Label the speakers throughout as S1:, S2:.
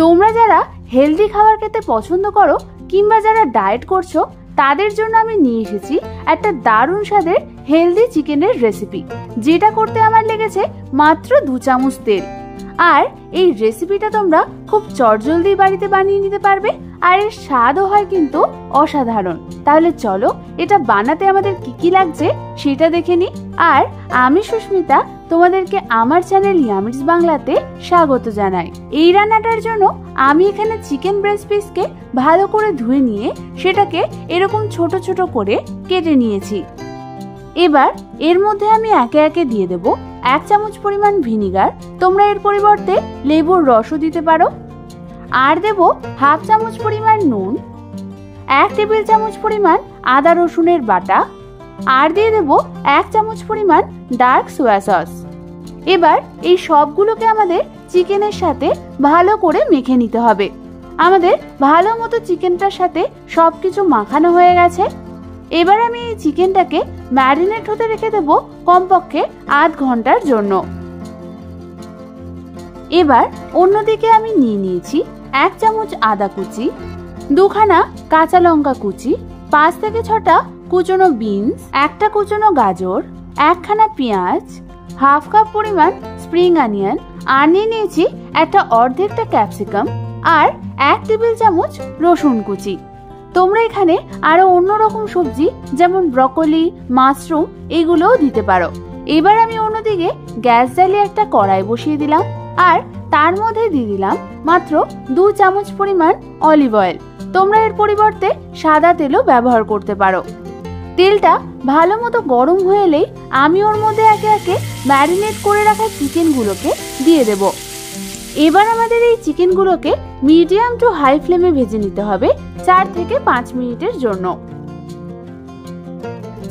S1: তোমরা যারা হেলদি খাবার খেতে পছন্দ করো কিংবা যারা ডায়েট করছো তাদের জন্য আমি নিয়ে এসেছি একটা দারুণ স্বাদের হেলদি চিকেনের রেসিপি, যেটা করতে আমার লেগেছে মাত্র 2 চামচ তেল। আর এই রেসিপিটা তোমরা খুব চটজলদি বাড়িতে বানিয়ে নিতে পারবে, আর এর স্বাদও হয় কিন্তু অসাধারণ। তাহলে চলো এটা বানাতে আমাদের কি কি লাগছে সেটা দেখে নি। আর আমি সুস্মিতা তোমাদেরকে আমার চ্যানেল ইয়ামিটস বাংলাতে স্বাগত জানাই। এই রান্নাটার জন্য আমি এখানে চিকেন ব্রেস্ট পিসকে ভালো করে ধুয়ে নিয়ে সেটাকে এরকম ছোট ছোট করে কেটে নিয়েছি। এবার এর মধ্যে আমি একে একে দিয়ে দেব 1 চামচ পরিমাণ ভিনিগার, তোমরা এর পরিবর্তে লেবুর রসও দিতে পারো। আর দেব 1/2 চামচ পরিমাণ নুন, 1 টেবিল চামচ পরিমাণ আদা রসুনের বাটা, আর দিয়ে দেব 1 চামচ পরিমাণ ডার্ক সোয়া সস। এবার এই সবগুলোকে আমাদের চিকেনের সাথে ভালো করে মেখে নিতে হবে। আমাদের ভালো মতো চিকেনটার সাথে সবকিছু মাখানো হয়ে গেছে। এবার আমি এই চিকেনটাকে ম্যারিনেট হতে রেখে দেব কমপক্ষে আধ ঘন্টার জন্য। এবার অন্যদিকে আমি নিয়ে নিয়েছি 1 চামচ আদা কুচি, 2খানা কাঁচা লঙ্কা কুচি, 5 থেকে 6টা কুচনো বিনস, 1টা কুচনো গাজর, 1খানা পেঁয়াজ, 1/2 কাপ পরিমাণ স্প্রিং অনিয়ন, আর নিয়ে নিয়েছি একটা অর্ধেকটা ক্যাপসিকাম, আর 1 টেবিল চামচ রসুন কুচি। তোমরা এখানে আরো অন্যরকম সবজি যেমন ব্রকলি, মাশরুম এগুলোও দিতে পারো। এবার আমি অন্যদিকে গ্যাস জ্বালিয়ে একটা কড়াই বসিয়ে দিলাম, আর তার মধ্যে দিয়ে দিলাম মাত্র 2 চামচ পরিমাণ অলিভ অয়েল। তোমরা এর পরিবর্তে সাদা তেলও ব্যবহার করতে পারো। তেলটা ভালো মতো গরম হয়ে এলেই আমি ওর মধ্যে একে একে ম্যারিনেট করে রাখা চিকেনগুলোকে দিয়ে দেব। এবার আমাদের এই চিকেনগুলোকে মিডিয়াম টু হাই ফ্লেমে ভেজে নিতে হবে 4 থেকে 5 মিনিটের জন্য।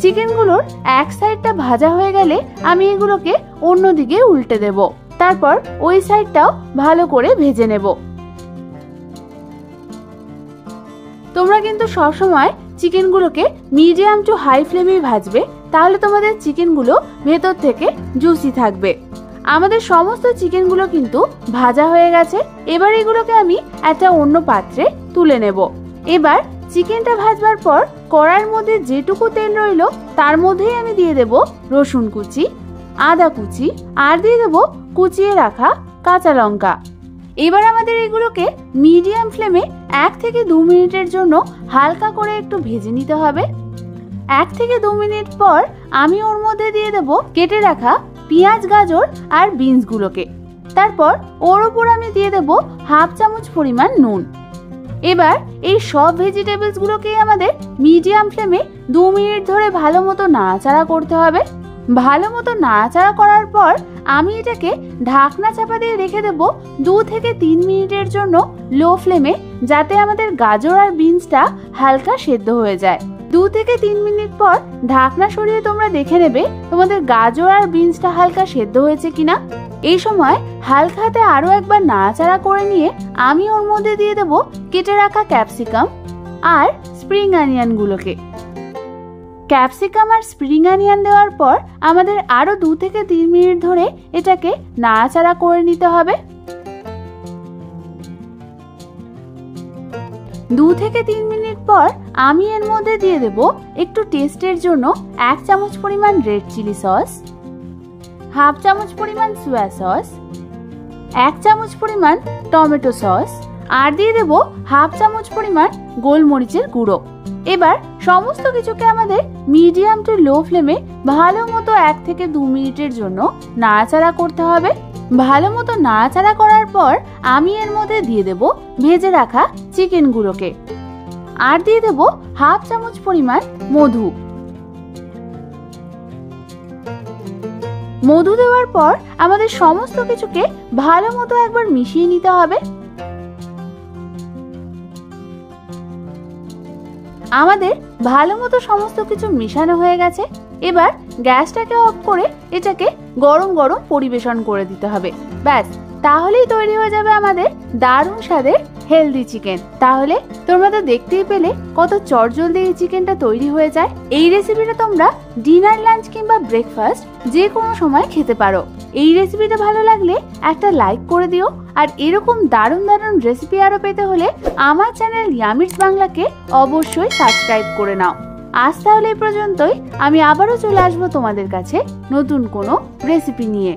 S1: চিকেনগুলোর এক সাইডটা ভাজা হয়ে গেলে আমি এগুলোকে অন্যদিকে উল্টে দেব, তারপর ওই সাইডটাও ভালো করে ভেজে নেব। তোমরা কিন্তু সবসময় চিকেনগুলোকে মিডিয়াম টু হাই ফ্লেমে ভাজবে, তাহলে তোমাদের চিকেনগুলো ভেতর থেকে জুসি থাকবে। আমাদের সমস্ত চিকেনগুলো কিন্তু ভাজা হয়ে গেছে। এবার এগুলোকে আমি একটা অন্য পাত্রে তুলে নেব। এবার চিকেনটা ভাজবার পর কড়াইয়ের মধ্যে যেটুকু তেল রইল তার মধ্যেই আমি দিয়ে দেব রসুন কুচি, আদা কুচি, আর দিয়ে দেব কুচিয়ে রাখা কাঁচা লঙ্কা। এবার আমাদের এগুলোকে মিডিয়াম ফ্লেমে 1 থেকে 2 মিনিটের জন্য হালকা করে একটু ভেজে নিতে হবে। 1 থেকে 2 মিনিট পর আমি ওর মধ্যে দিয়ে দেব কেটে রাখা পেঁয়াজ, গাজর আর বিনসগুলোকে। তারপর ওর উপর আমি দিয়ে দেব 1/2 চামচ পরিমাণ নুন। এবার এই সব ভেজিটেবলসগুলোকে আমাদের মিডিয়াম ফ্লেমে 2 মিনিট ধরে ভালো মতো নাড়াচাড়া করতে হবে। ভালো মতো নাড়াচাড়া করার পর আমি এটাকে ঢাকনা চাপা দিয়ে রেখে দেব 2 থেকে 3 মিনিটের জন্য লো ফ্লেমে, যাতে আমাদের গাজর আর বিনসটা হালকা সেদ্ধ হয়ে যায়। 2 থেকে 3 মিনিট পর ঢাকনা সরিয়ে তোমরা দেখে নেবে তোমাদের গাজর আর বিনসটা হালকা সেদ্ধ হয়েছে কিনা। এই সময় হালকা হাতে আরো একবার নাড়াচাড়া করে নিয়ে আমি ওর মধ্যে দিয়ে দেব কেটে রাখা ক্যাপসিকাম আর স্প্রিং অনিয়নগুলোকে। ক্যাপসিকাম আর স্প্রিং অনিয়ন দেওয়ার পর আমাদের আরো 2 থেকে 3 মিনিট ধরে এটাকে নাড়াচাড়া করে নিতে হবে। 2 থেকে 3 মিনিট পর আমি এর মধ্যে দিয়ে দেব একটু টেস্টের জন্য 1 চামচ পরিমাণ রেড চিলি সস, 1/2 চামচ পরিমাণ সোয়া সস, 1 চামচ পরিমাণ টমেটো সস, আর দিয়ে দেব 1/2 চামচ পরিমাণ গোলমরিচের গুঁড়ো। এবার সমস্ত কিছুকে আমাদের মিডিয়াম টু লো ফ্লেমে ভালো মতো 1 থেকে 2 মিনিটের জন্য নাড়াচাড়া করতে হবে। ভালো মতো নাড়াচাড়া করার পর আমি এর মধ্যে দিয়ে দেব ভেজে রাখা চিকেনগুলোকে, আর দিয়ে দেব 1/2 চামচ পরিমাণ মধু। মধু দেওয়ার পর আমাদের সমস্ত কিছুকে ভালো মতো একবার মিশিয়ে নিতে হবে। আমাদের ভালো মতো সমস্ত কিছু মিশানো হয়ে গেছে। এবার গ্যাসটাকে অফ করে এটাকে গরম গরম পরিবেশন করে দিতে হবে। ব্যাস, তাহলেই তৈরি হয়ে যাবে আমাদের দারুণ স্বাদের হেলদি চিকেন। তাহলে তোমরা তো দেখতেই পেলে কত চটজলদি এই চিকেনটা তৈরি হয়ে যায়। এই রেসিপিটা তোমরা ডিনার, লাঞ্চ কিংবা ব্রেকফাস্ট যে কোনো সময় খেতে পারো। এই রেসিপিটা ভালো লাগলে একটা লাইক করে দিও, আর এরকম দারুণ দারুণ রেসিপি আরো পেতে হলে আমার চ্যানেল ইয়ামিটস বাংলাকে অবশ্যই সাবস্ক্রাইব করে নাও। আজ তাহলে এই পর্যন্তই। আমি আবারও চলে আসবো তোমাদের কাছে নতুন কোনো রেসিপি নিয়ে।